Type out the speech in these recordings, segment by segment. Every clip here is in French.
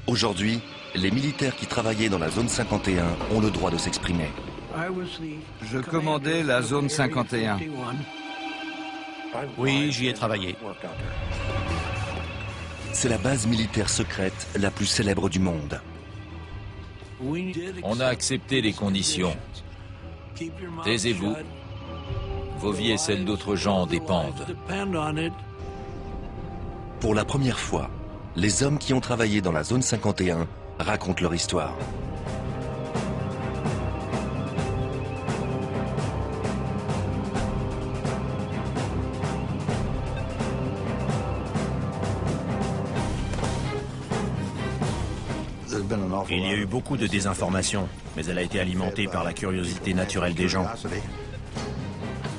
Aujourd'hui, les militaires qui travaillaient dans la zone 51 ont le droit de s'exprimer. Je commandais la zone 51. Oui, j'y ai travaillé. C'est la base militaire secrète la plus célèbre du monde. On a accepté les conditions. Taisez-vous. Vos vies et celles d'autres gens en dépendent. Pour la première fois, les hommes qui ont travaillé dans la zone 51 racontent leur histoire. Il y a eu beaucoup de désinformation, mais elle a été alimentée par la curiosité naturelle des gens.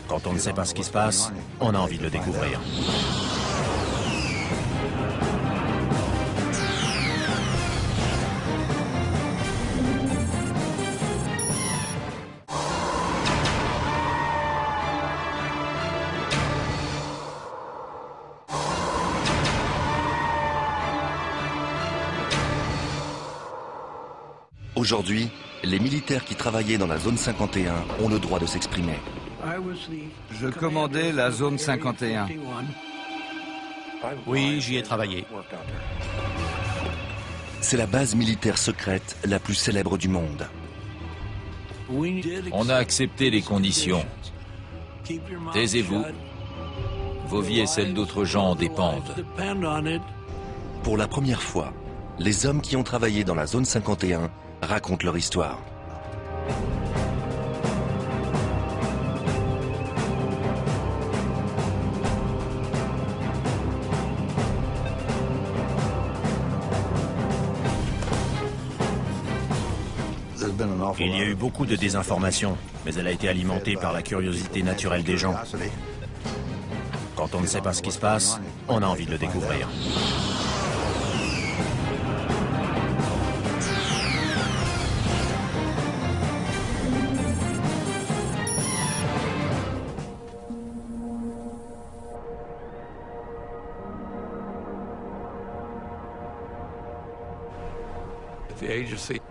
Quand on ne sait pas ce qui se passe, on a envie de le découvrir. Aujourd'hui, les militaires qui travaillaient dans la zone 51 ont le droit de s'exprimer. Je commandais la zone 51. Oui, j'y ai travaillé. C'est la base militaire secrète la plus célèbre du monde. On a accepté les conditions. Taisez-vous. Vos vies et celles d'autres gens en dépendent. Pour la première fois, les hommes qui ont travaillé dans la zone 51 racontent leur histoire. Il y a eu beaucoup de désinformation, mais elle a été alimentée par la curiosité naturelle des gens. Quand on ne sait pas ce qui se passe, on a envie de le découvrir.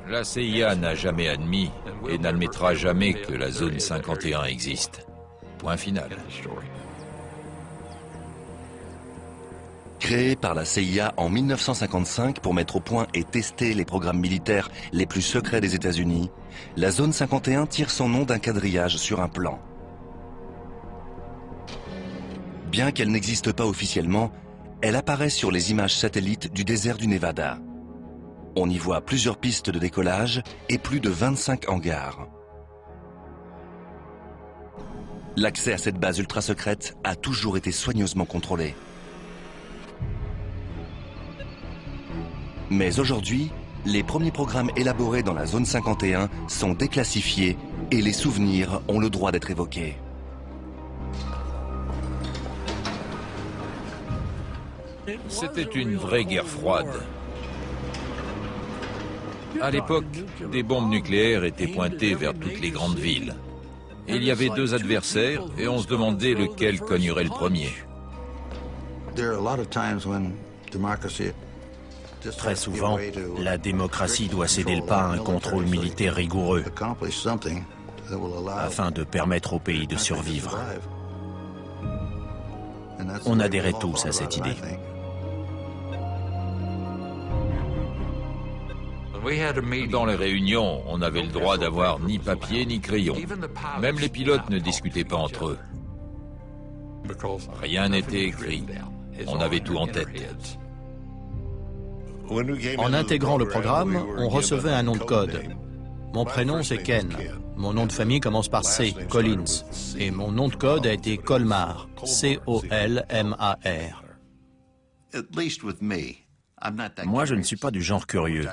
La CIA n'a jamais admis et n'admettra jamais que la zone 51 existe. Point final. Créée par la CIA en 1955 pour mettre au point et tester les programmes militaires les plus secrets des États-Unis, la zone 51 tire son nom d'un quadrillage sur un plan. Bien qu'elle n'existe pas officiellement, elle apparaît sur les images satellites du désert du Nevada. On y voit plusieurs pistes de décollage et plus de 25 hangars. L'accès à cette base ultra secrète a toujours été soigneusement contrôlé. Mais aujourd'hui, les premiers programmes élaborés dans la zone 51 sont déclassifiés et les souvenirs ont le droit d'être évoqués. C'était une vraie guerre froide. À l'époque, des bombes nucléaires étaient pointées vers toutes les grandes villes. Il y avait deux adversaires et on se demandait lequel cognerait le premier. Très souvent, la démocratie doit céder le pas à un contrôle militaire rigoureux afin de permettre au pays de survivre. On adhérait tous à cette idée. Dans les réunions, on n'avait le droit d'avoir ni papier ni crayon. Même les pilotes ne discutaient pas entre eux. Rien n'était écrit. On avait tout en tête. En intégrant le programme, on recevait un nom de code. Mon prénom, c'est Ken. Mon nom de famille commence par C, Collins. Et mon nom de code a été Colmar, C-O-L-M-A-R. Moi, je ne suis pas du genre curieux.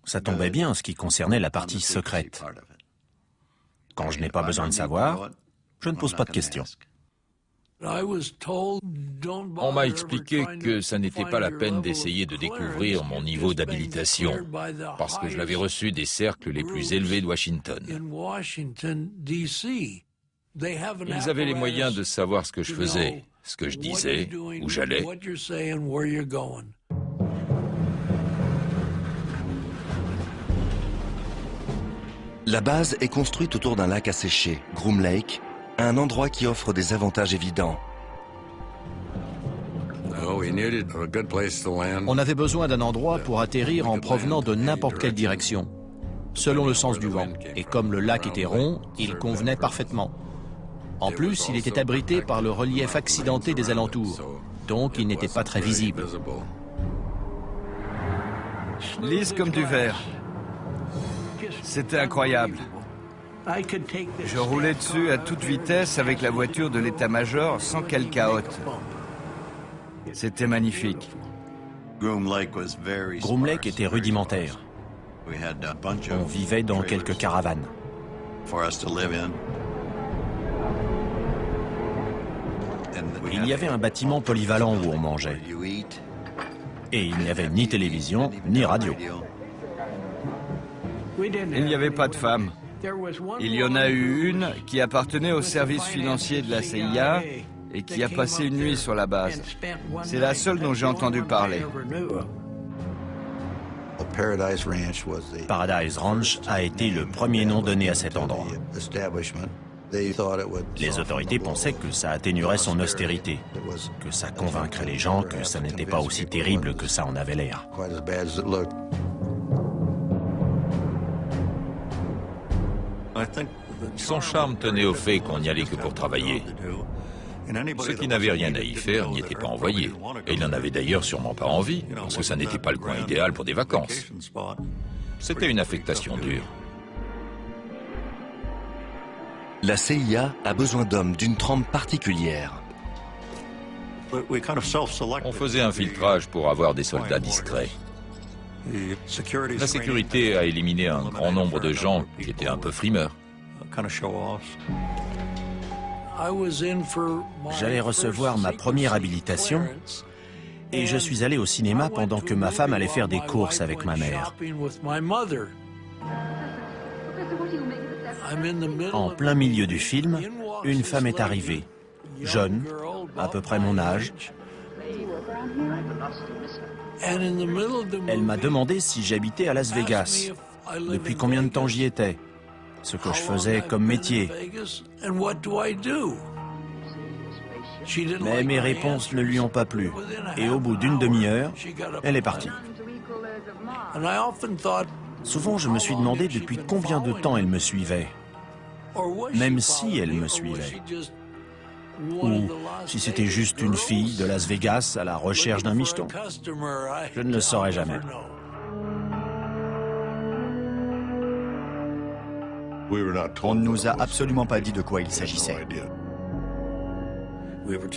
Ça tombait bien en ce qui concernait la partie secrète. Quand je n'ai pas besoin de savoir, je ne pose pas de questions. On m'a expliqué que ça n'était pas la peine d'essayer de découvrir mon niveau d'habilitation, parce que je l'avais reçu des cercles les plus élevés de Washington. Ils avaient les moyens de savoir ce que je faisais, ce que je disais, où j'allais. La base est construite autour d'un lac asséché, Groom Lake, un endroit qui offre des avantages évidents. On avait besoin d'un endroit pour atterrir en provenant de n'importe quelle direction, selon le sens du vent. Et comme le lac était rond, il convenait parfaitement. En plus, il était abrité par le relief accidenté des alentours, donc il n'était pas très visible. Lisse comme du verre. C'était incroyable. Je roulais dessus à toute vitesse avec la voiture de l'état-major sans qu'elle cahote. C'était magnifique. Groom Lake était rudimentaire. On vivait dans quelques caravanes. Il y avait un bâtiment polyvalent où on mangeait. Et il n'y avait ni télévision, ni radio. Il n'y avait pas de femmes. Il y en a eu une qui appartenait au service financier de la CIA et qui a passé une nuit sur la base. C'est la seule dont j'ai entendu parler. Paradise Ranch a été le premier nom donné à cet endroit. Les autorités pensaient que ça atténuerait son austérité, que ça convaincrait les gens que ça n'était pas aussi terrible que ça en avait l'air. Son charme tenait au fait qu'on n'y allait que pour travailler. Ceux qui n'avaient rien à y faire n'y étaient pas envoyés. Et il n'en avait d'ailleurs sûrement pas envie, parce que ça n'était pas le coin idéal pour des vacances. C'était une affectation dure. La CIA a besoin d'hommes d'une trempe particulière. On faisait un filtrage pour avoir des soldats discrets. La sécurité a éliminé un grand nombre de gens qui étaient un peu frimeurs. J'allais recevoir ma première habilitation et je suis allé au cinéma pendant que ma femme allait faire des courses avec ma mère. En plein milieu du film, une femme est arrivée, jeune, à peu près mon âge. Elle m'a demandé si j'habitais à Las Vegas, depuis combien de temps j'y étais, ce que je faisais comme métier. Mais mes réponses ne lui ont pas plu, et au bout d'une demi-heure, elle est partie. Souvent, je me suis demandé depuis combien de temps elle me suivait, même si elle me suivait. Ou si c'était juste une fille de Las Vegas à la recherche d'un micheton. Je ne le saurais jamais. On ne nous a absolument pas dit de quoi il s'agissait.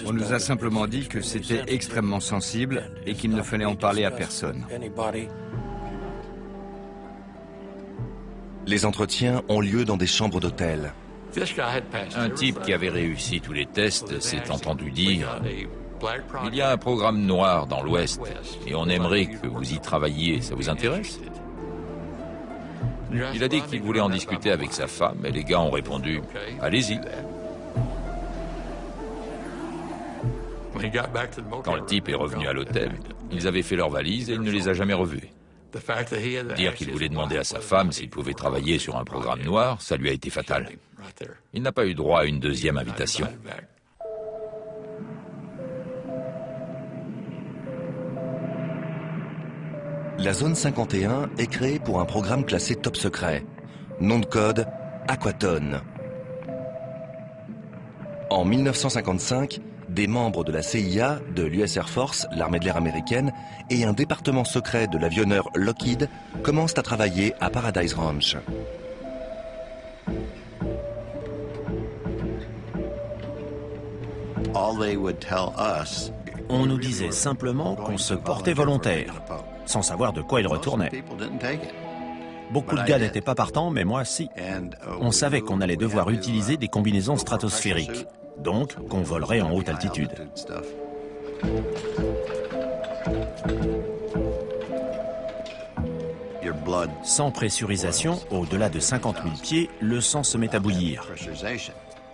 On nous a simplement dit que c'était extrêmement sensible et qu'il ne fallait en parler à personne. Les entretiens ont lieu dans des chambres d'hôtel. Un type qui avait réussi tous les tests s'est entendu dire « Il y a un programme noir dans l'Ouest et on aimerait que vous y travailliez, ça vous intéresse ?» Il a dit qu'il voulait en discuter avec sa femme et les gars ont répondu « Allez-y ». Quand le type est revenu à l'hôtel, ils avaient fait leurs valises et il ne les a jamais revus. Dire qu'il voulait demander à sa femme s'il pouvait travailler sur un programme noir, ça lui a été fatal. Il n'a pas eu droit à une deuxième invitation. La zone 51 est créée pour un programme classé top secret. Nom de code, Aquaton. En 1955, des membres de la CIA, de l'US Air Force, l'armée de l'air américaine, et un département secret de l'avionneur Lockheed commencent à travailler à Paradise Ranch. On nous disait simplement qu'on se portait volontaire, sans savoir de quoi il retournait. Beaucoup de gars n'étaient pas partants, mais moi, si. On savait qu'on allait devoir utiliser des combinaisons stratosphériques, donc qu'on volerait en haute altitude. Sans pressurisation, au-delà de 50 000 pieds, le sang se met à bouillir.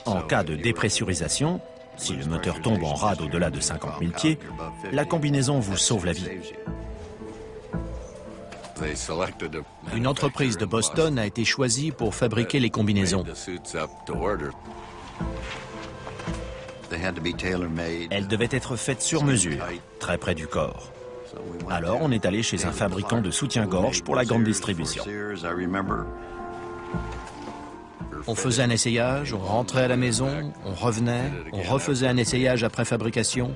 En cas de dépressurisation, si le moteur tombe en rade au-delà de 50 000 pieds, la combinaison vous sauve la vie. Une entreprise de Boston a été choisie pour fabriquer les combinaisons. Elles devaient être faites sur mesure, très près du corps. Alors on est allé chez un fabricant de soutien-gorge pour la grande distribution. On faisait un essayage, on rentrait à la maison, on revenait, on refaisait un essayage après fabrication.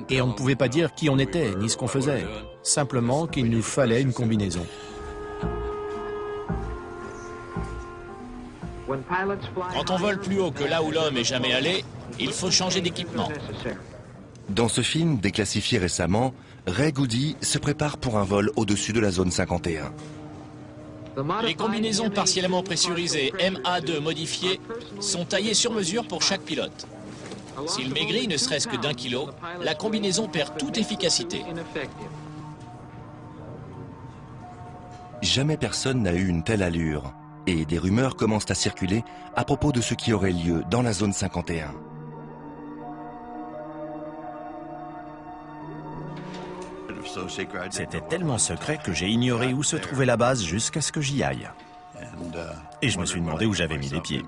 Et on ne pouvait pas dire qui on était, ni ce qu'on faisait. Simplement qu'il nous fallait une combinaison. Quand on vole plus haut que là où l'homme est jamais allé, il faut changer d'équipement. Dans ce film, déclassifié récemment, Ray Goody se prépare pour un vol au-dessus de la zone 51. Les combinaisons partiellement pressurisées MA2 modifiées sont taillées sur mesure pour chaque pilote. S'il maigrit ne serait-ce que d'1 kilo, la combinaison perd toute efficacité. Jamais personne n'a eu une telle allure. Et des rumeurs commencent à circuler à propos de ce qui aurait lieu dans la zone 51. C'était tellement secret que j'ai ignoré où se trouvait la base jusqu'à ce que j'y aille. Et je me suis demandé où j'avais mis les pieds.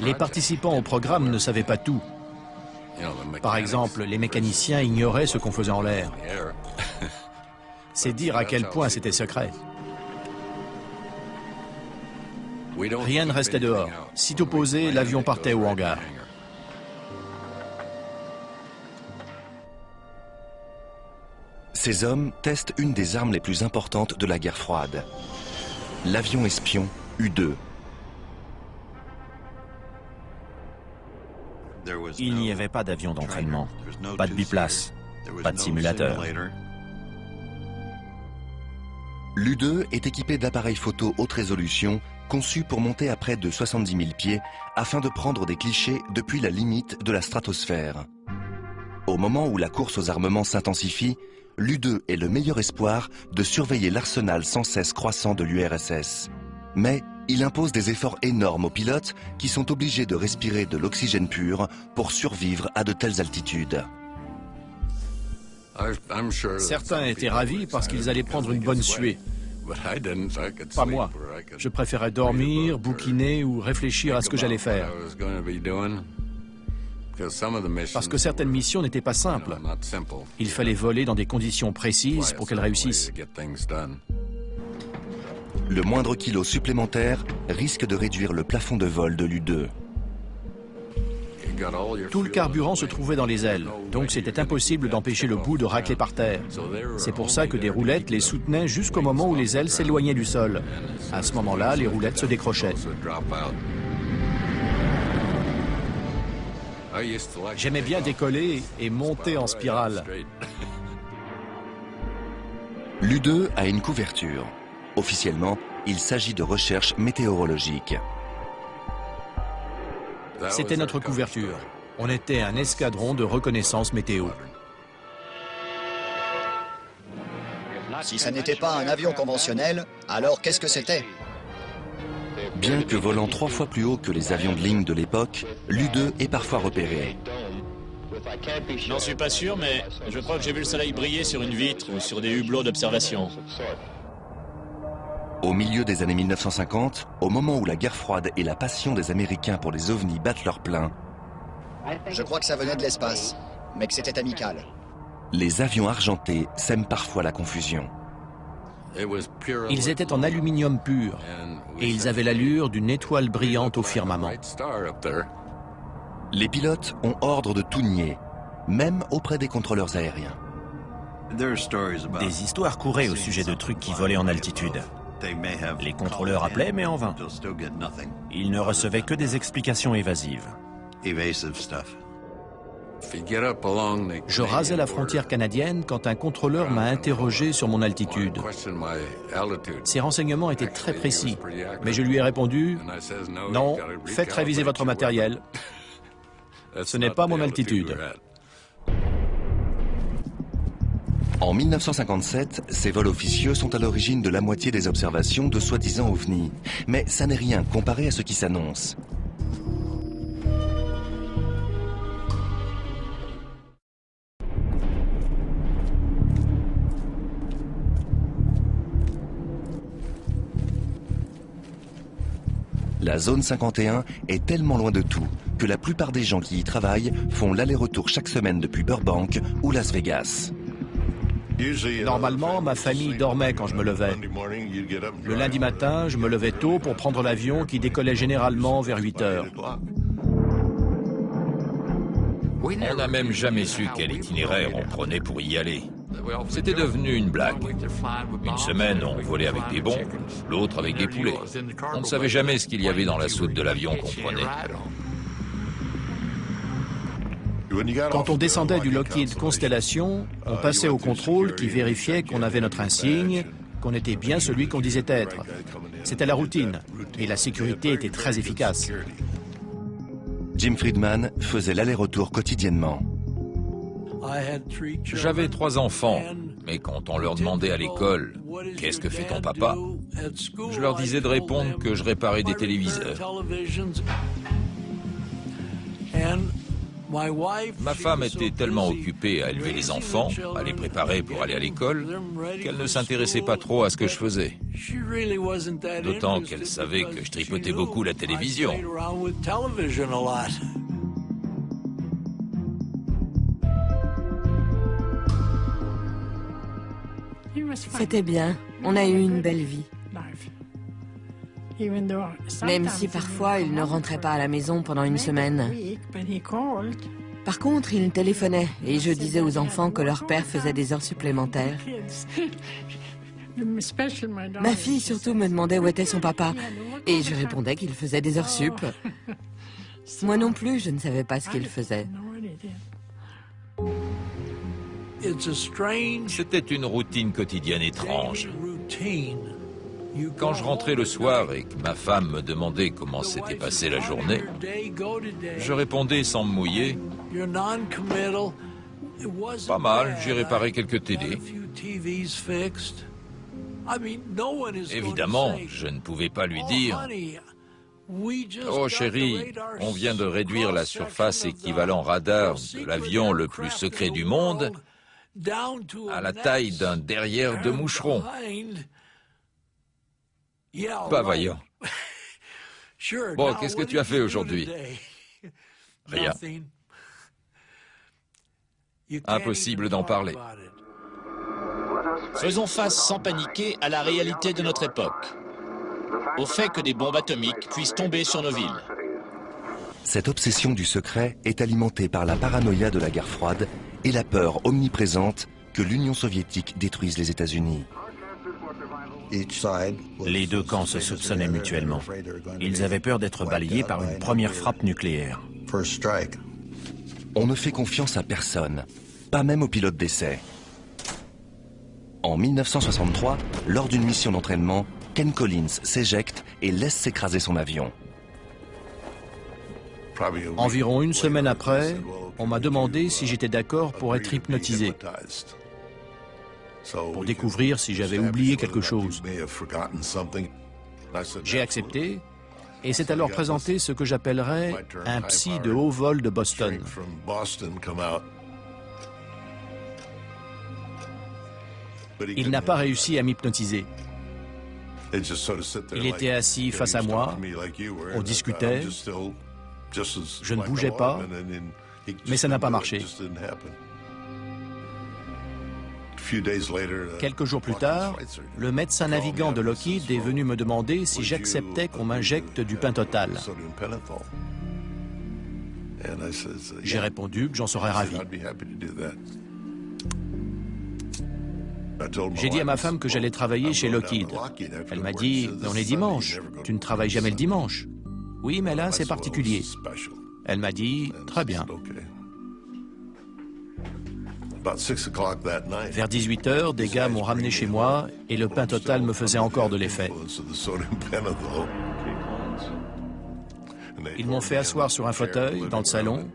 Les participants au programme ne savaient pas tout. Par exemple, les mécaniciens ignoraient ce qu'on faisait en l'air. C'est dire à quel point c'était secret. Rien ne restait dehors. Sitôt posé, l'avion partait au hangar. Ces hommes testent une des armes les plus importantes de la guerre froide. L'avion espion U-2. Il n'y avait pas d'avion d'entraînement, pas de biplace, pas de simulateur. L'U-2 est équipé d'appareils photo haute résolution conçus pour monter à près de 70 000 pieds afin de prendre des clichés depuis la limite de la stratosphère. Au moment où la course aux armements s'intensifie, l'U-2 est le meilleur espoir de surveiller l'arsenal sans cesse croissant de l'URSS. Mais il impose des efforts énormes aux pilotes qui sont obligés de respirer de l'oxygène pur pour survivre à de telles altitudes. Certains étaient ravis parce qu'ils allaient prendre une bonne suée. Pas moi. Je préférais dormir, bouquiner ou réfléchir à ce que j'allais faire. Parce que certaines missions n'étaient pas simples. Il fallait voler dans des conditions précises pour qu'elles réussissent. Le moindre kilo supplémentaire risque de réduire le plafond de vol de l'U-2. Tout le carburant se trouvait dans les ailes, donc c'était impossible d'empêcher le bout de racler par terre. C'est pour ça que des roulettes les soutenaient jusqu'au moment où les ailes s'éloignaient du sol. À ce moment-là, les roulettes se décrochaient. J'aimais bien décoller et monter en spirale. L'U-2 a une couverture. Officiellement, il s'agit de recherche météorologique. C'était notre couverture. On était un escadron de reconnaissance météo. Si ça n'était pas un avion conventionnel, alors qu'est-ce que c'était? Bien que volant 3 fois plus haut que les avions de ligne de l'époque, l'U-2 est parfois repéré. J'en suis pas sûr, mais je crois que j'ai vu le soleil briller sur une vitre ou sur des hublots d'observation. Au milieu des années 1950, au moment où la guerre froide et la passion des Américains pour les ovnis battent leur plein, Je crois que ça venait de l'espace, mais que c'était amical. les avions argentés sèment parfois la confusion. Ils étaient en aluminium pur et ils avaient l'allure d'une étoile brillante au firmament. Les pilotes ont ordre de tout nier, même auprès des contrôleurs aériens. Des histoires couraient au sujet de trucs qui volaient en altitude. Les contrôleurs appelaient, mais en vain. Ils ne recevaient que des explications évasives. Je rasais la frontière canadienne quand un contrôleur m'a interrogé sur mon altitude. Ses renseignements étaient très précis, mais je lui ai répondu « Non, faites réviser votre matériel. Ce n'est pas mon altitude. » En 1957, ces vols officieux sont à l'origine de la moitié des observations de soi-disant ovnis. Mais ça n'est rien comparé à ce qui s'annonce. La zone 51 est tellement loin de tout que la plupart des gens qui y travaillent font l'aller-retour chaque semaine depuis Burbank ou Las Vegas. Normalement, ma famille dormait quand je me levais. Le lundi matin, je me levais tôt pour prendre l'avion qui décollait généralement vers 8 heures. On n'a même jamais su quel itinéraire on prenait pour y aller. C'était devenu une blague. Une semaine, on volait avec des bons, l'autre avec des poulets. On ne savait jamais ce qu'il y avait dans la soute de l'avion qu'on prenait. Quand on descendait du Lockheed Constellation, on passait au contrôle qui vérifiait qu'on avait notre insigne, qu'on était bien celui qu'on disait être. C'était la routine, et la sécurité était très efficace. Jim Friedman faisait l'aller-retour quotidiennement. J'avais 3 enfants, mais quand on leur demandait à l'école « Qu'est-ce que fait ton papa ?», je leur disais de répondre que je réparais des téléviseurs. Ma femme était tellement occupée à élever les enfants, à les préparer pour aller à l'école, qu'elle ne s'intéressait pas trop à ce que je faisais. D'autant qu'elle savait que je tripotais beaucoup la télévision. C'était bien. On a eu une belle vie. Même si parfois il ne rentrait pas à la maison pendant une semaine. Par contre, il téléphonait et je disais aux enfants que leur père faisait des heures supplémentaires. Ma fille surtout me demandait où était son papa et je répondais qu'il faisait des heures sup. Moi non plus, je ne savais pas ce qu'il faisait. C'était une routine quotidienne étrange. Quand je rentrais le soir et que ma femme me demandait comment s'était passée la journée, je répondais sans me mouiller. Pas mal, j'ai réparé quelques télés. Évidemment, je ne pouvais pas lui dire « Oh chérie, on vient de réduire la surface équivalent radar de l'avion le plus secret du monde à la taille d'un derrière de moucheron. » Pas vaillant. Bon, qu'est-ce que tu as fait aujourd'hui? Rien. Impossible d'en parler. Faisons face sans paniquer à la réalité de notre époque, au fait que des bombes atomiques puissent tomber sur nos villes. Cette obsession du secret est alimentée par la paranoïa de la guerre froide et la peur omniprésente que l'Union soviétique détruise les États-Unis. Les deux camps se soupçonnaient mutuellement. Ils avaient peur d'être balayés par une première frappe nucléaire. On ne fait confiance à personne, pas même aux pilotes d'essai. En 1963, lors d'une mission d'entraînement, Ken Collins s'éjecte et laisse s'écraser son avion. Environ une semaine après, on m'a demandé si j'étais d'accord pour être hypnotisé, pour découvrir si j'avais oublié quelque chose. J'ai accepté, et c'est alors présenté ce que j'appellerais un psy de haut vol de Boston. Il n'a pas réussi à m'hypnotiser. Il était assis face à moi, on discutait, je ne bougeais pas, mais ça n'a pas marché. Quelques jours plus tard, le médecin navigant de Lockheed est venu me demander si j'acceptais qu'on m'injecte du pentotal. J'ai répondu que j'en serais ravi. J'ai dit à ma femme que j'allais travailler chez Lockheed. Elle m'a dit « On est dimanche, tu ne travailles jamais le dimanche ». « Oui, mais là, c'est particulier ». Elle m'a dit « Très bien ». Vers 18 h, des gars m'ont ramené chez moi et le pentotal me faisait encore de l'effet. Ils m'ont fait asseoir sur un fauteuil dans le salon.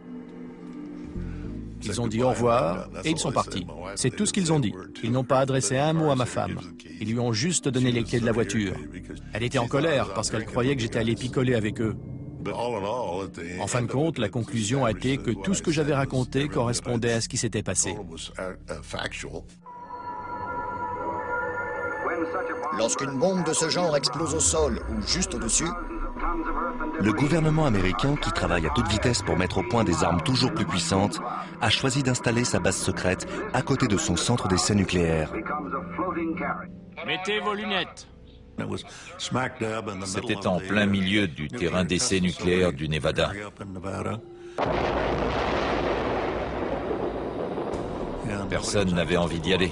Ils ont dit au revoir et ils sont partis. C'est tout ce qu'ils ont dit. Ils n'ont pas adressé un mot à ma femme. Ils lui ont juste donné les clés de la voiture. Elle était en colère parce qu'elle croyait que j'étais allé picoler avec eux. En fin de compte, la conclusion a été que tout ce que j'avais raconté correspondait à ce qui s'était passé. Lorsqu'une bombe de ce genre explose au sol ou juste au-dessus, Le gouvernement américain, qui travaille à toute vitesse pour mettre au point des armes toujours plus puissantes, a choisi d'installer sa base secrète à côté de son centre d'essai nucléaire. Mettez vos lunettes. C'était en plein milieu du terrain d'essai nucléaire du Nevada. Personne n'avait envie d'y aller.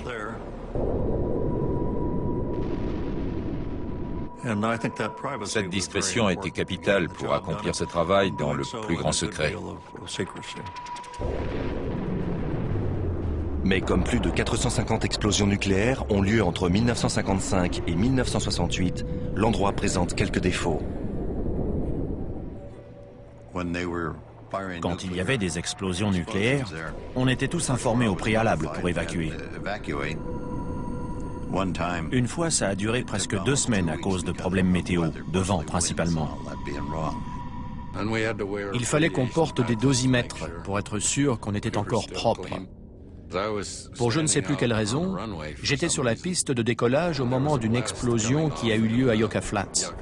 Cette discrétion a été capitale pour accomplir ce travail dans le plus grand secret. Mais comme plus de 450 explosions nucléaires ont lieu entre 1955 et 1968, l'endroit présente quelques défauts. Quand il y avait des explosions nucléaires, on était tous informés au préalable pour évacuer. Une fois, ça a duré presque 2 semaines à cause de problèmes météo, de vent principalement. Il fallait qu'on porte des dosimètres pour être sûr qu'on était encore propre. Pour je ne sais plus quelle raison, j'étais sur la piste de décollage au moment d'une explosion qui a eu lieu à Yucca Flats.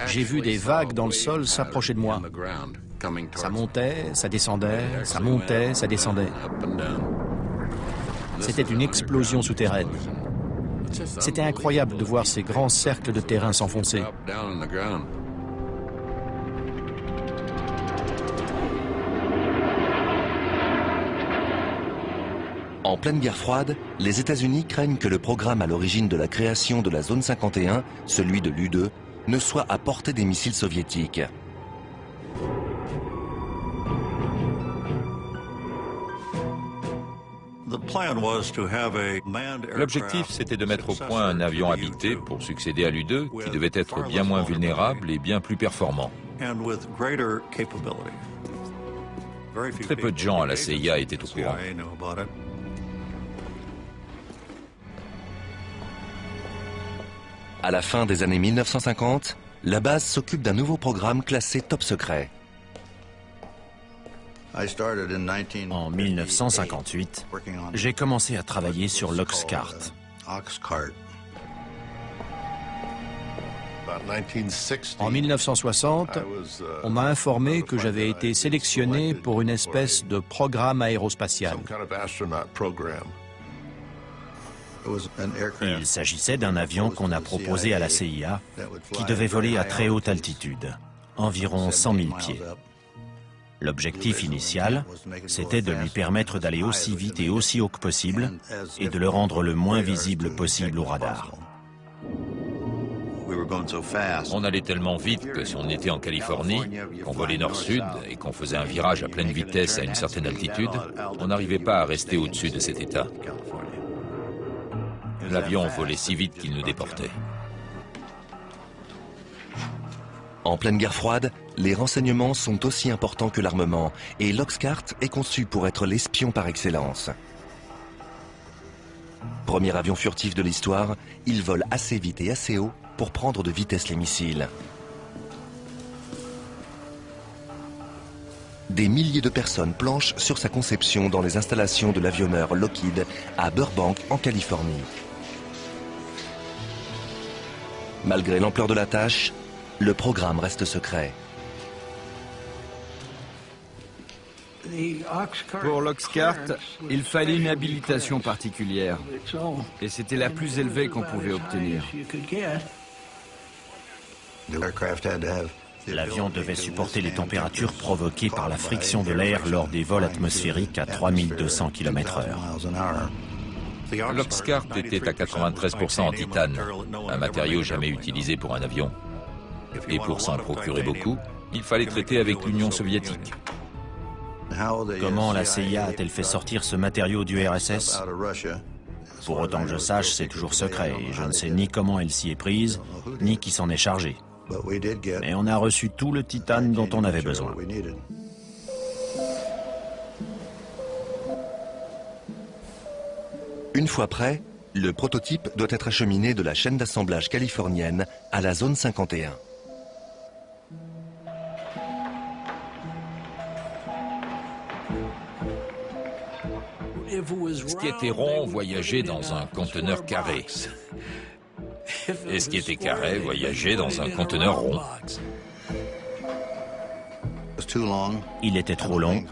J'ai vu des vagues dans le sol s'approcher de moi. Ça montait, ça descendait, ça montait, ça descendait. C'était une explosion souterraine. C'était incroyable de voir ces grands cercles de terrain s'enfoncer. En pleine guerre froide, les États-Unis craignent que le programme à l'origine de la création de la zone 51, celui de l'U-2, ne soit à portée des missiles soviétiques. L'objectif, c'était de mettre au point un avion habité pour succéder à l'U-2, qui devait être bien moins vulnérable et bien plus performant. Très peu de gens à la CIA étaient au courant. À la fin des années 1950, la base s'occupe d'un nouveau programme classé top secret. En 1958, j'ai commencé à travailler sur l'Oxcart. En 1960, on m'a informé que j'avais été sélectionné pour une espèce de programme aérospatial. Il s'agissait d'un avion qu'on a proposé à la CIA, qui devait voler à très haute altitude, environ 100 000 pieds. L'objectif initial, c'était de lui permettre d'aller aussi vite et aussi haut que possible et de le rendre le moins visible possible au radar. On allait tellement vite que si on était en Californie, qu'on volait nord-sud et qu'on faisait un virage à pleine vitesse à une certaine altitude, on n'arrivait pas à rester au-dessus de cet état. L'avion volait si vite qu'il nous déportait. En pleine guerre froide, les renseignements sont aussi importants que l'armement et l'Oxcart est conçu pour être l'espion par excellence. Premier avion furtif de l'histoire, il vole assez vite et assez haut pour prendre de vitesse les missiles. Des milliers de personnes planchent sur sa conception dans les installations de l'avionneur Lockheed à Burbank, en Californie. Malgré l'ampleur de la tâche, le programme reste secret. Pour l'Oxcart, il fallait une habilitation particulière. Et c'était la plus élevée qu'on pouvait obtenir. L'avion devait supporter les températures provoquées par la friction de l'air lors des vols atmosphériques à 3200 km/h. L'Oxcart était à 93% en titane, un matériau jamais utilisé pour un avion. Et pour s'en procurer beaucoup, il fallait traiter avec l'Union soviétique. Comment la CIA a-t-elle fait sortir ce matériau du RSS? Pour autant que je sache, c'est toujours secret et je ne sais ni comment elle s'y est prise, ni qui s'en est chargé. Mais on a reçu tout le titane dont on avait besoin. Une fois prêt, le prototype doit être acheminé de la chaîne d'assemblage californienne à la zone 51. Ce qui était rond voyageait dans un conteneur carré. Et ce qui était carré voyageait dans un conteneur rond. Il était trop long,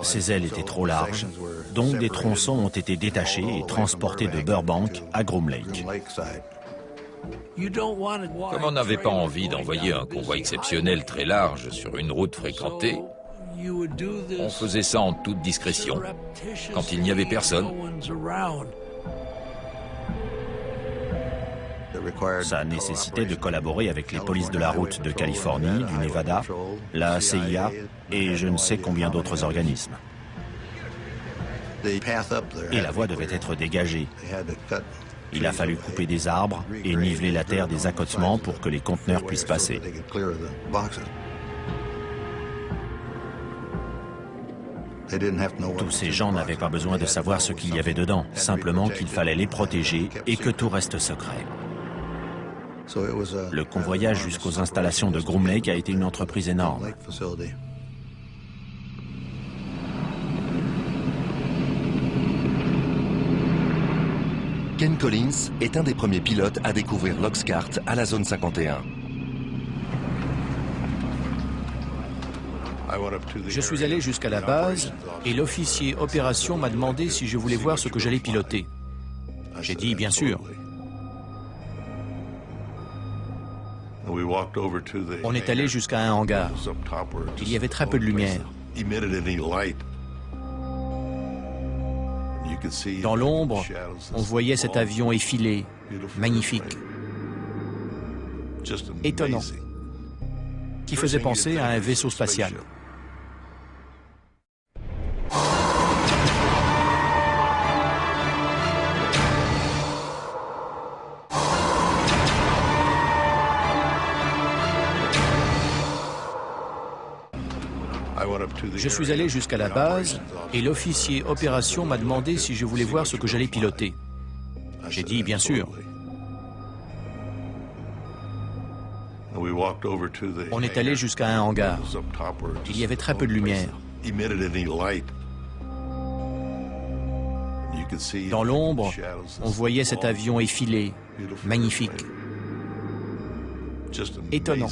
ses ailes étaient trop larges, donc des tronçons ont été détachés et transportés de Burbank à Groom Lake. Comme on n'avait pas envie d'envoyer un convoi exceptionnel très large sur une route fréquentée, on faisait ça en toute discrétion, quand il n'y avait personne. Ça nécessitait de collaborer avec les polices de la route de Californie, du Nevada, la CIA et je ne sais combien d'autres organismes. Et la voie devait être dégagée. Il a fallu couper des arbres et niveler la terre des accotements pour que les conteneurs puissent passer. Tous ces gens n'avaient pas besoin de savoir ce qu'il y avait dedans, simplement qu'il fallait les protéger et que tout reste secret. Le convoyage jusqu'aux installations de Groom Lake a été une entreprise énorme. Ken Collins est un des premiers pilotes à découvrir l'Oxcart à la zone 51. Je suis allé jusqu'à la base et l'officier opération m'a demandé si je voulais voir ce que j'allais piloter. J'ai dit bien sûr. On est allé jusqu'à un hangar. Il y avait très peu de lumière. Dans l'ombre, on voyait cet avion effilé, magnifique, étonnant, qui faisait penser à un vaisseau spatial. Je suis allé jusqu'à la base et l'officier opération m'a demandé si je voulais voir ce que j'allais piloter. J'ai dit bien sûr. On est allé jusqu'à un hangar. Il y avait très peu de lumière. Dans l'ombre, on voyait cet avion effilé, magnifique, étonnant,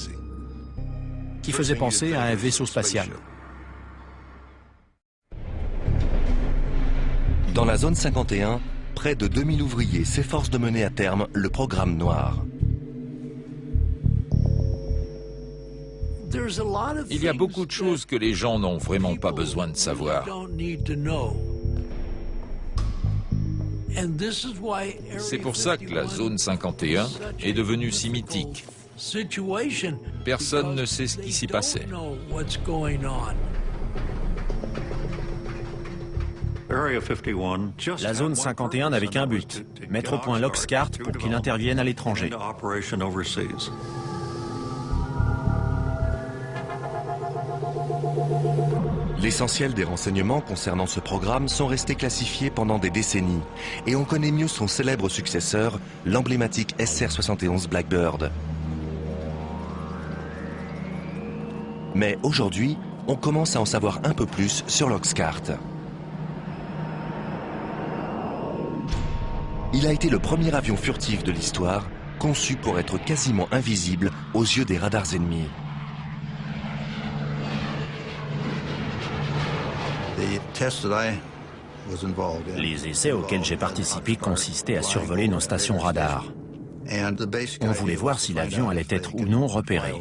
qui faisait penser à un vaisseau spatial. Dans la zone 51, près de 2000 ouvriers s'efforcent de mener à terme le programme Noir. Il y a beaucoup de choses que les gens n'ont vraiment pas besoin de savoir. C'est pour ça que la zone 51 est devenue si mythique. Personne ne sait ce qui s'y passait. La zone 51 n'avait qu'un but, mettre au point l'Oxcart pour qu'il intervienne à l'étranger. L'essentiel des renseignements concernant ce programme sont restés classifiés pendant des décennies et on connaît mieux son célèbre successeur, l'emblématique SR-71 Blackbird. Mais aujourd'hui, on commence à en savoir un peu plus sur l'Oxcart. Il a été le premier avion furtif de l'histoire, conçu pour être quasiment invisible aux yeux des radars ennemis. Les essais auxquels j'ai participé consistaient à survoler nos stations radars. On voulait voir si l'avion allait être ou non repéré.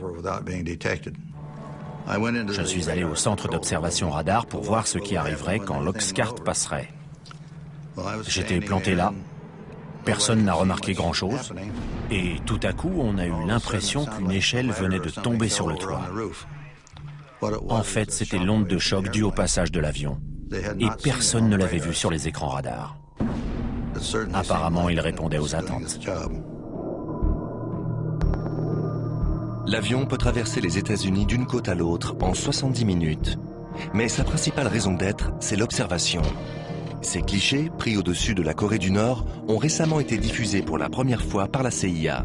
Je suis allé au centre d'observation radar pour voir ce qui arriverait quand l'Oxcart passerait. J'étais planté là. Personne n'a remarqué grand-chose. Et tout à coup, on a eu l'impression qu'une échelle venait de tomber sur le toit. En fait, c'était l'onde de choc due au passage de l'avion. Et personne ne l'avait vu sur les écrans radars. Apparemment, il répondait aux attentes. L'avion peut traverser les États-Unis d'une côte à l'autre en 70 minutes. Mais sa principale raison d'être, c'est l'observation. Ces clichés, pris au-dessus de la Corée du Nord, ont récemment été diffusés pour la première fois par la CIA.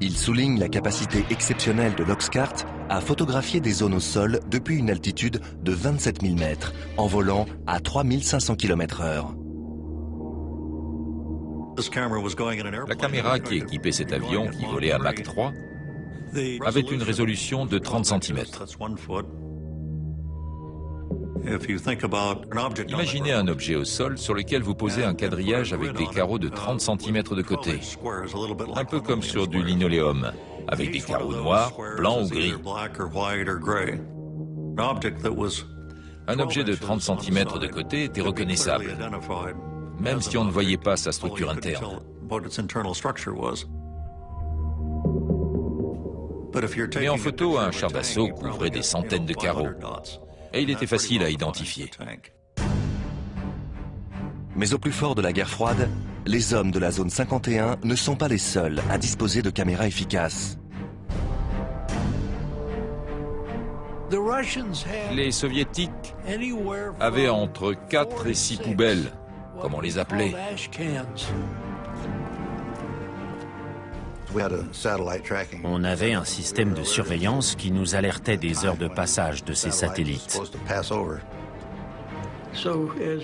Ils soulignent la capacité exceptionnelle de l'Oxcart à photographier des zones au sol depuis une altitude de 27 000 mètres, en volant à 3500 km/h. La caméra qui équipait cet avion, qui volait à Mach 3, avait une résolution de 30 cm. Imaginez un objet au sol sur lequel vous posez un quadrillage avec des carreaux de 30 cm de côté, un peu comme sur du linoléum, avec des carreaux noirs, blancs ou gris. Un objet de 30 cm de côté était reconnaissable, même si on ne voyait pas sa structure interne. Mais en photo, un char d'assaut couvrait des centaines de carreaux, et il était facile à identifier. Mais au plus fort de la guerre froide, les hommes de la zone 51 ne sont pas les seuls à disposer de caméras efficaces. Les soviétiques avaient entre 4 et 6 poubelles, comme on les appelait. On avait un système de surveillance qui nous alertait des heures de passage de ces satellites.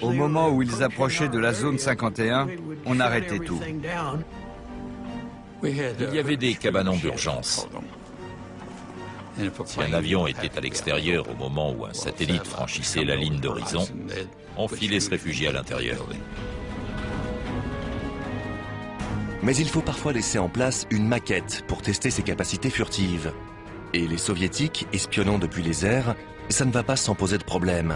Au moment où ils approchaient de la zone 51, on arrêtait tout. Il y avait des cabanons d'urgence. Si un avion était à l'extérieur au moment où un satellite franchissait la ligne d'horizon, on filait se réfugier à l'intérieur. Mais il faut parfois laisser en place une maquette pour tester ses capacités furtives. Et les soviétiques, espionnant depuis les airs, ça ne va pas sans poser de problème.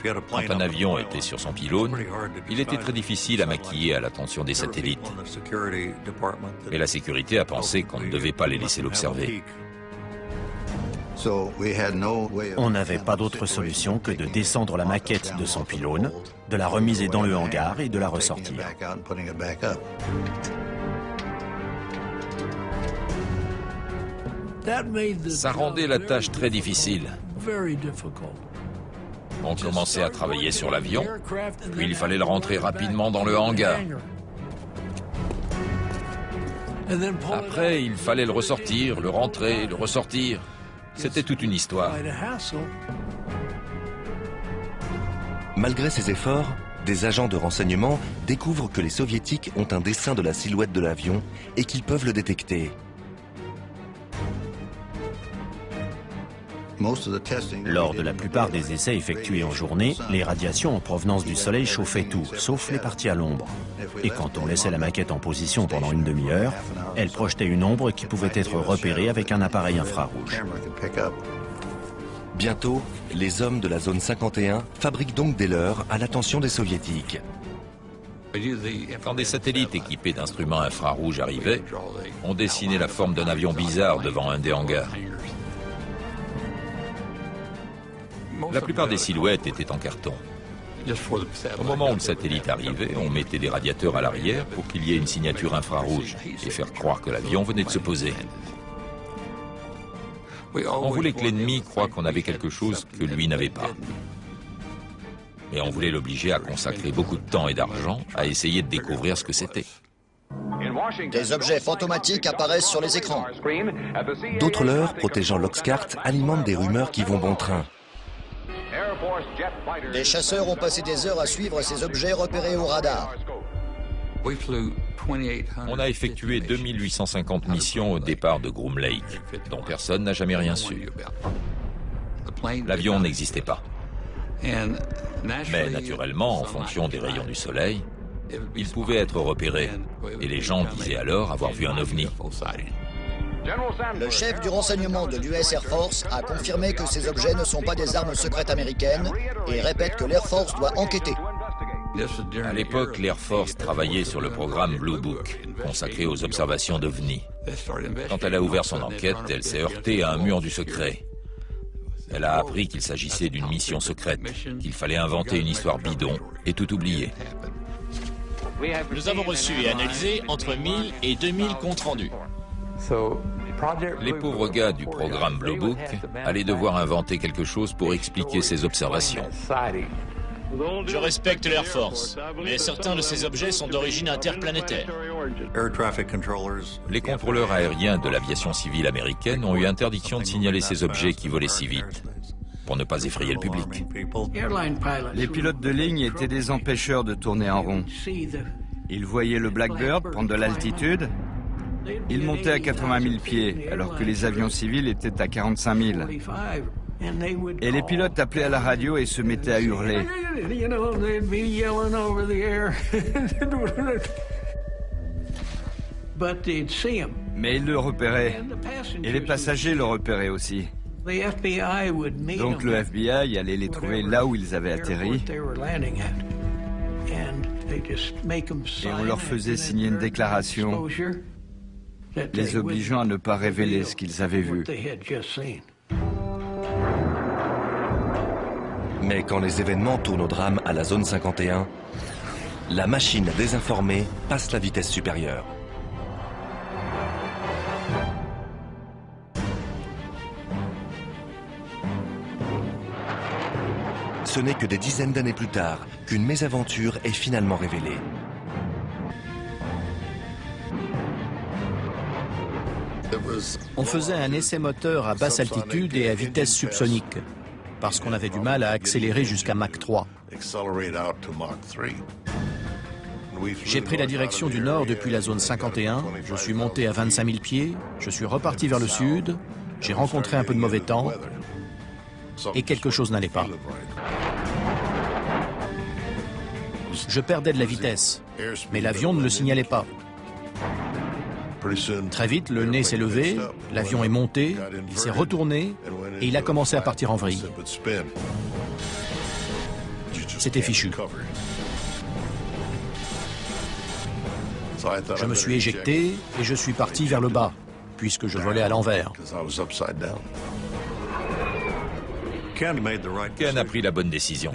Quand un avion était sur son pylône, il était très difficile à maquiller à l'attention des satellites. Et la sécurité a pensé qu'on ne devait pas les laisser l'observer. On n'avait pas d'autre solution que de descendre la maquette de son pylône, de la remiser dans le hangar et de la ressortir. Ça rendait la tâche très difficile. On commençait à travailler sur l'avion, puis il fallait le rentrer rapidement dans le hangar. Après, il fallait le ressortir, le rentrer, le ressortir. C'était toute une histoire. Malgré ces efforts, des agents de renseignement découvrent que les soviétiques ont un dessin de la silhouette de l'avion et qu'ils peuvent le détecter. Lors de la plupart des essais effectués en journée, les radiations en provenance du soleil chauffaient tout, sauf les parties à l'ombre. Et quand on laissait la maquette en position pendant une demi-heure, elle projetait une ombre qui pouvait être repérée avec un appareil infrarouge. Bientôt, les hommes de la zone 51 fabriquent donc des leurres à l'attention des soviétiques. Quand des satellites équipés d'instruments infrarouges arrivaient, on dessinait la forme d'un avion bizarre devant un des hangars. La plupart des silhouettes étaient en carton. Au moment où le satellite arrivait, on mettait des radiateurs à l'arrière pour qu'il y ait une signature infrarouge et faire croire que l'avion venait de se poser. On voulait que l'ennemi croie qu'on avait quelque chose que lui n'avait pas. Et on voulait l'obliger à consacrer beaucoup de temps et d'argent à essayer de découvrir ce que c'était. Des objets fantomatiques apparaissent sur les écrans. D'autres leurres protégeant l'Oxcart alimentent des rumeurs qui vont bon train. Des chasseurs ont passé des heures à suivre ces objets repérés au radar. On a effectué 2850 missions au départ de Groom Lake, dont personne n'a jamais rien su. L'avion n'existait pas. Mais naturellement, en fonction des rayons du soleil, il pouvait être repéré. Et les gens disaient alors avoir vu un ovni. Le chef du renseignement de l'US Air Force a confirmé que ces objets ne sont pas des armes secrètes américaines et répète que l'Air Force doit enquêter. À l'époque, l'Air Force travaillait sur le programme Blue Book, consacré aux observations d'OVNI. Quand elle a ouvert son enquête, elle s'est heurtée à un mur du secret. Elle a appris qu'il s'agissait d'une mission secrète, qu'il fallait inventer une histoire bidon et tout oublier. Nous avons reçu et analysé entre 1000 et 2000 comptes rendus. Les pauvres gars du programme Blue Book allaient devoir inventer quelque chose pour expliquer ces observations. Je respecte l'Air Force, mais certains de ces objets sont d'origine interplanétaire. Les contrôleurs aériens de l'aviation civile américaine ont eu interdiction de signaler ces objets qui volaient si vite. pour ne pas effrayer le public. Les pilotes de ligne étaient des empêcheurs de tourner en rond. Ils voyaient le Blackbird prendre de l'altitude. Ils montaient à 80 000 pieds, alors que les avions civils étaient à 45 000. Et les pilotes appelaient à la radio et se mettaient à hurler. Mais ils le repéraient. Et les passagers le repéraient aussi. Donc le FBI allait les trouver là où ils avaient atterri. Et on leur faisait signer une déclaration les obligeant à ne pas révéler ce qu'ils avaient vu. Mais quand les événements tournent au drame à la zone 51, la machine désinformée passe la vitesse supérieure. Ce n'est que des dizaines d'années plus tard qu'une mésaventure est finalement révélée. On faisait un essai moteur à basse altitude et à vitesse subsonique, parce qu'on avait du mal à accélérer jusqu'à Mach 3. J'ai pris la direction du nord depuis la zone 51, je suis monté à 25 000 pieds, je suis reparti vers le sud, j'ai rencontré un peu de mauvais temps, et quelque chose n'allait pas. Je perdais de la vitesse, mais l'avion ne le signalait pas. Très vite, le nez s'est levé, l'avion est monté, il s'est retourné et il a commencé à partir en vrille. C'était fichu. Je me suis éjecté et je suis parti vers le bas, puisque je volais à l'envers. Ken a pris la bonne décision.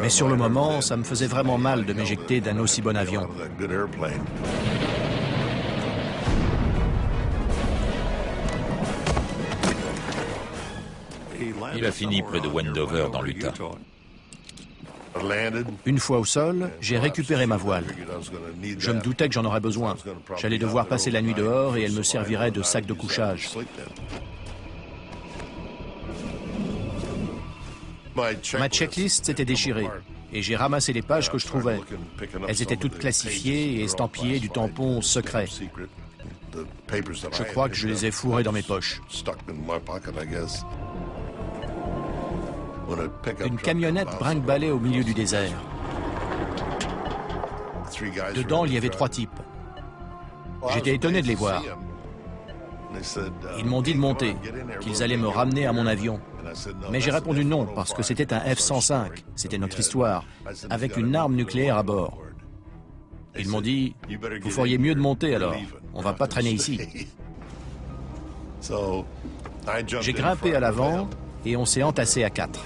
Mais sur le moment, ça me faisait vraiment mal de m'éjecter d'un aussi bon avion. Il a fini près de Wendover, dans l'Utah. Une fois au sol, j'ai récupéré ma voile. Je me doutais que j'en aurais besoin. J'allais devoir passer la nuit dehors et elle me servirait de sac de couchage. Ma checklist s'était déchirée et j'ai ramassé les pages que je trouvais. Elles étaient toutes classifiées et estampillées du tampon secret. Je crois que je les ai fourrées dans mes poches. Une camionnette brinque-ballait au milieu du désert. Dedans, il y avait 3 types. J'étais étonné de les voir. Ils m'ont dit de monter, qu'ils allaient me ramener à mon avion. Mais j'ai répondu non, parce que c'était un F-105, c'était notre histoire, avec une arme nucléaire à bord. Ils m'ont dit, vous feriez mieux de monter alors, on va pas traîner ici. J'ai grimpé à l'avant et on s'est entassé à 4.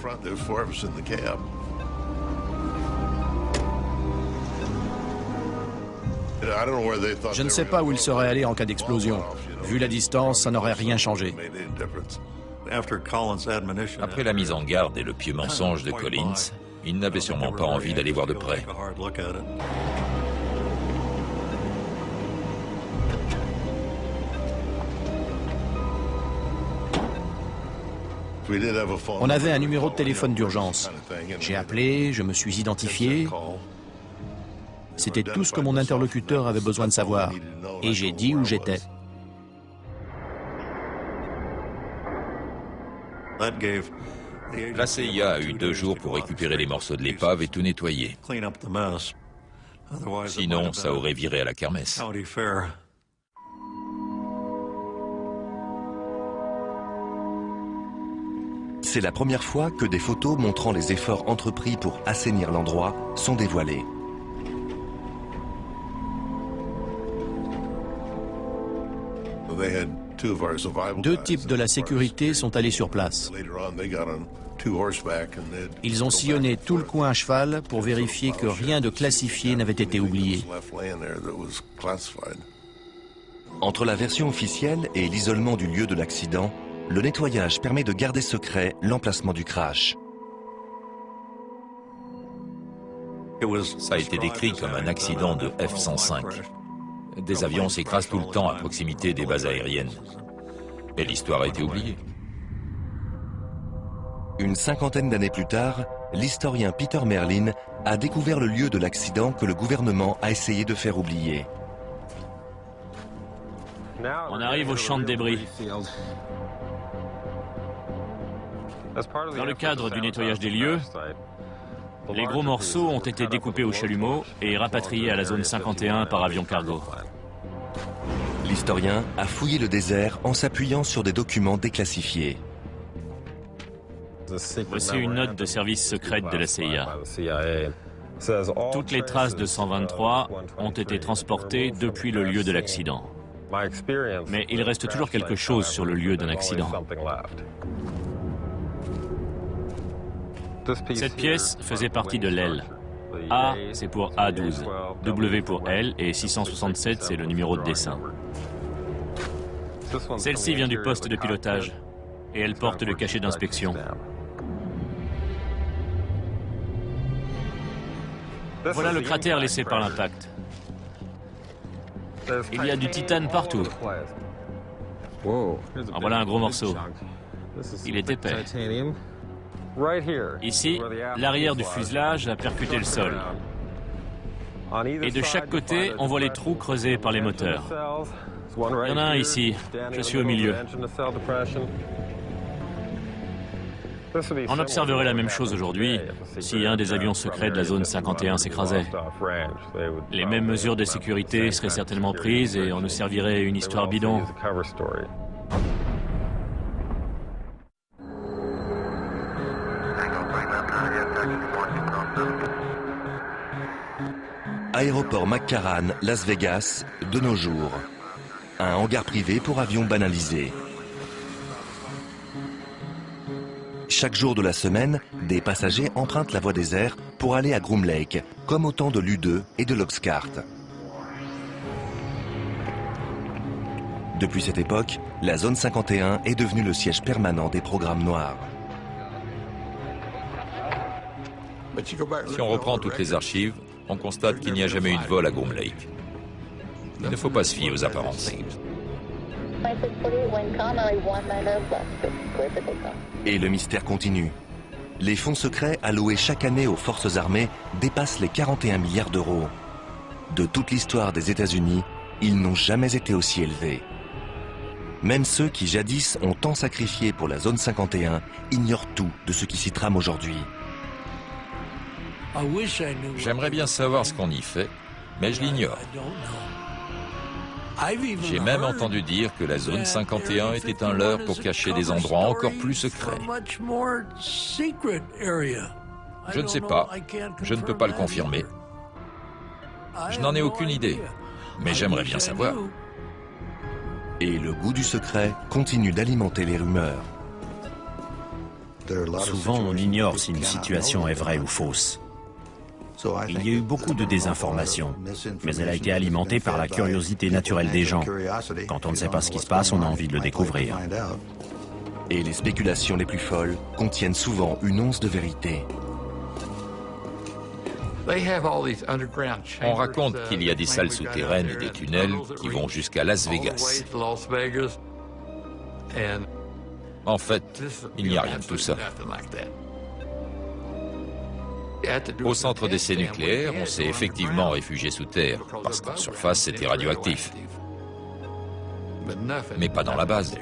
Je ne sais pas où ils seraient allés en cas d'explosion. Vu la distance, ça n'aurait rien changé. Après la mise en garde et le pieux mensonge de Collins, il n'avait sûrement pas envie d'aller voir de près. On avait un numéro de téléphone d'urgence. J'ai appelé, je me suis identifié. C'était tout ce que mon interlocuteur avait besoin de savoir. Et j'ai dit où j'étais. La CIA a eu 2 jours pour récupérer les morceaux de l'épave et tout nettoyer. Sinon, ça aurait viré à la kermesse. C'est la première fois que des photos montrant les efforts entrepris pour assainir l'endroit sont dévoilées. Deux types de la sécurité sont allés sur place. Ils ont sillonné tout le coin à cheval pour vérifier que rien de classifié n'avait été oublié. Entre la version officielle et l'isolement du lieu de l'accident, le nettoyage permet de garder secret l'emplacement du crash. Ça a été décrit comme un accident de F-105. Des avions s'écrasent tout le temps à proximité des bases aériennes. Et l'histoire a été oubliée. Une cinquantaine d'années plus tard, l'historien Peter Merlin a découvert le lieu de l'accident que le gouvernement a essayé de faire oublier. On arrive au champ de débris. Dans le cadre du nettoyage des lieux, les gros morceaux ont été découpés au chalumeau et rapatriés à la zone 51 par avion cargo. L'historien a fouillé le désert en s'appuyant sur des documents déclassifiés. Voici une note de service secrète de la CIA. Toutes les traces de 123 ont été transportées depuis le lieu de l'accident. Mais il reste toujours quelque chose sur le lieu d'un accident. Cette pièce faisait partie de l'aile. A, c'est pour A12, W pour L et 667, c'est le numéro de dessin. Celle-ci vient du poste de pilotage et elle porte le cachet d'inspection. Voilà le cratère laissé par l'impact. Il y a du titane partout. En voilà un gros morceau. Il est épais. Ici, l'arrière du fuselage a percuté le sol. Et de chaque côté, on voit les trous creusés par les moteurs. Il y en a un ici. Je suis au milieu. On observerait la même chose aujourd'hui si un des avions secrets de la zone 51 s'écrasait. Les mêmes mesures de sécurité seraient certainement prises et on nous servirait une histoire bidon. Aéroport McCarran, Las Vegas, de nos jours. Un hangar privé pour avions banalisés. Chaque jour de la semaine, des passagers empruntent la voie des airs pour aller à Groom Lake, comme au temps de l'U-2 et de l'Oxcart. Depuis cette époque, la zone 51 est devenue le siège permanent des programmes noirs. Si on reprend toutes les archives, on constate qu'il n'y a jamais eu de vol à Groom Lake. Il ne faut pas se fier aux apparences. Et le mystère continue. Les fonds secrets alloués chaque année aux forces armées dépassent les 41 milliards d'euros. De toute l'histoire des États-Unis, ils n'ont jamais été aussi élevés. Même ceux qui jadis ont tant sacrifié pour la zone 51 ignorent tout de ce qui s'y trame aujourd'hui. J'aimerais bien savoir ce qu'on y fait, mais je l'ignore. J'ai même entendu dire que la zone 51 était un leurre pour cacher des endroits encore plus secrets. Je ne sais pas, je ne peux pas le confirmer. Je n'en ai aucune idée, mais j'aimerais bien savoir. Et le goût du secret continue d'alimenter les rumeurs. Souvent, on ignore si une situation est vraie ou fausse. Il y a eu beaucoup de désinformation, mais elle a été alimentée par la curiosité naturelle des gens. Quand on ne sait pas ce qui se passe, on a envie de le découvrir. Et les spéculations les plus folles contiennent souvent une once de vérité. On raconte qu'il y a des salles souterraines et des tunnels qui vont jusqu'à Las Vegas. En fait, il n'y a rien de tout ça. Au centre d'essai nucléaire, on s'est effectivement réfugié sous terre, parce qu'en surface, c'était radioactif. Mais pas dans la base.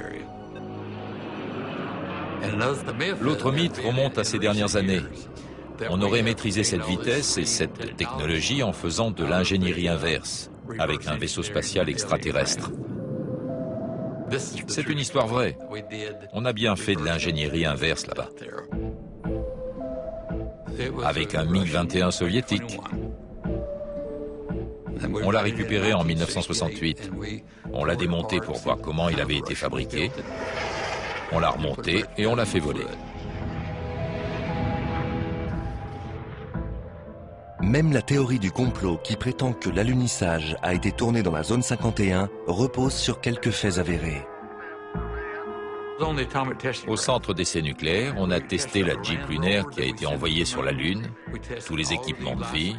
L'autre mythe remonte à ces dernières années. On aurait maîtrisé cette vitesse et cette technologie en faisant de l'ingénierie inverse, avec un vaisseau spatial extraterrestre. C'est une histoire vraie. On a bien fait de l'ingénierie inverse là-bas. Avec un MiG-21 soviétique. On l'a récupéré en 1968. On l'a démonté pour voir comment il avait été fabriqué. On l'a remonté et on l'a fait voler. Même la théorie du complot qui prétend que l'alunissage a été tourné dans la zone 51 repose sur quelques faits avérés. Au centre d'essai nucléaire, on a testé la Jeep lunaire qui a été envoyée sur la Lune, tous les équipements de vie.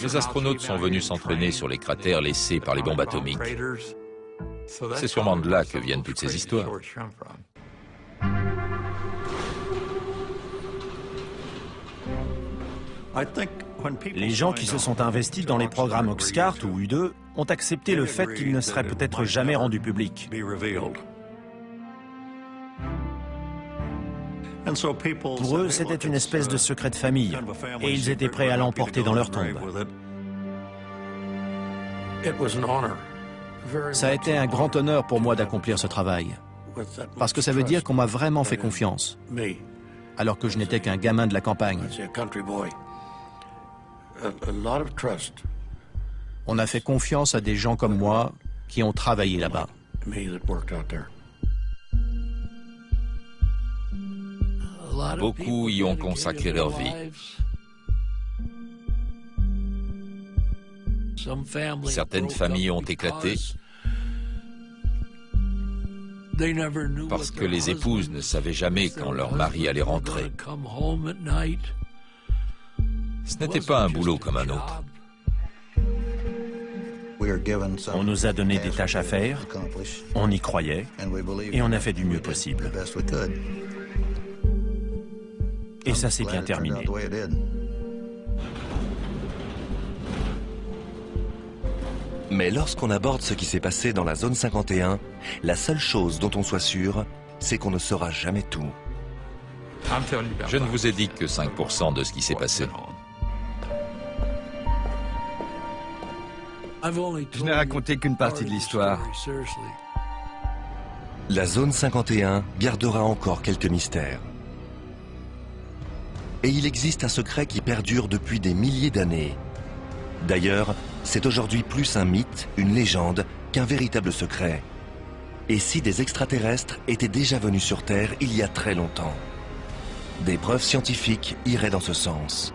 Les astronautes sont venus s'entraîner sur les cratères laissés par les bombes atomiques. C'est sûrement de là que viennent toutes ces histoires. Les gens qui se sont investis dans les programmes Oxcart ou U2 ont accepté le fait qu'ils ne seraient peut-être jamais rendus publics. Pour eux, c'était une espèce de secret de famille, et ils étaient prêts à l'emporter dans leur tombe. Ça a été un grand honneur pour moi d'accomplir ce travail, parce que ça veut dire qu'on m'a vraiment fait confiance, alors que je n'étais qu'un gamin de la campagne. On a fait confiance à des gens comme moi qui ont travaillé là-bas. Beaucoup y ont consacré leur vie. Certaines familles ont éclaté parce que les épouses ne savaient jamais quand leur mari allait rentrer. Ce n'était pas un boulot comme un autre. On nous a donné des tâches à faire, on y croyait, et on a fait du mieux possible. Et ça s'est bien terminé. Mais lorsqu'on aborde ce qui s'est passé dans la zone 51, la seule chose dont on soit sûr, c'est qu'on ne saura jamais tout. Je ne vous ai dit que 5% de ce qui s'est passé. Je n'ai raconté qu'une partie de l'histoire. La zone 51 gardera encore quelques mystères. Et il existe un secret qui perdure depuis des milliers d'années. D'ailleurs, c'est aujourd'hui plus un mythe, une légende, qu'un véritable secret. Et si des extraterrestres étaient déjà venus sur Terre il y a très longtemps? Des preuves scientifiques iraient dans ce sens.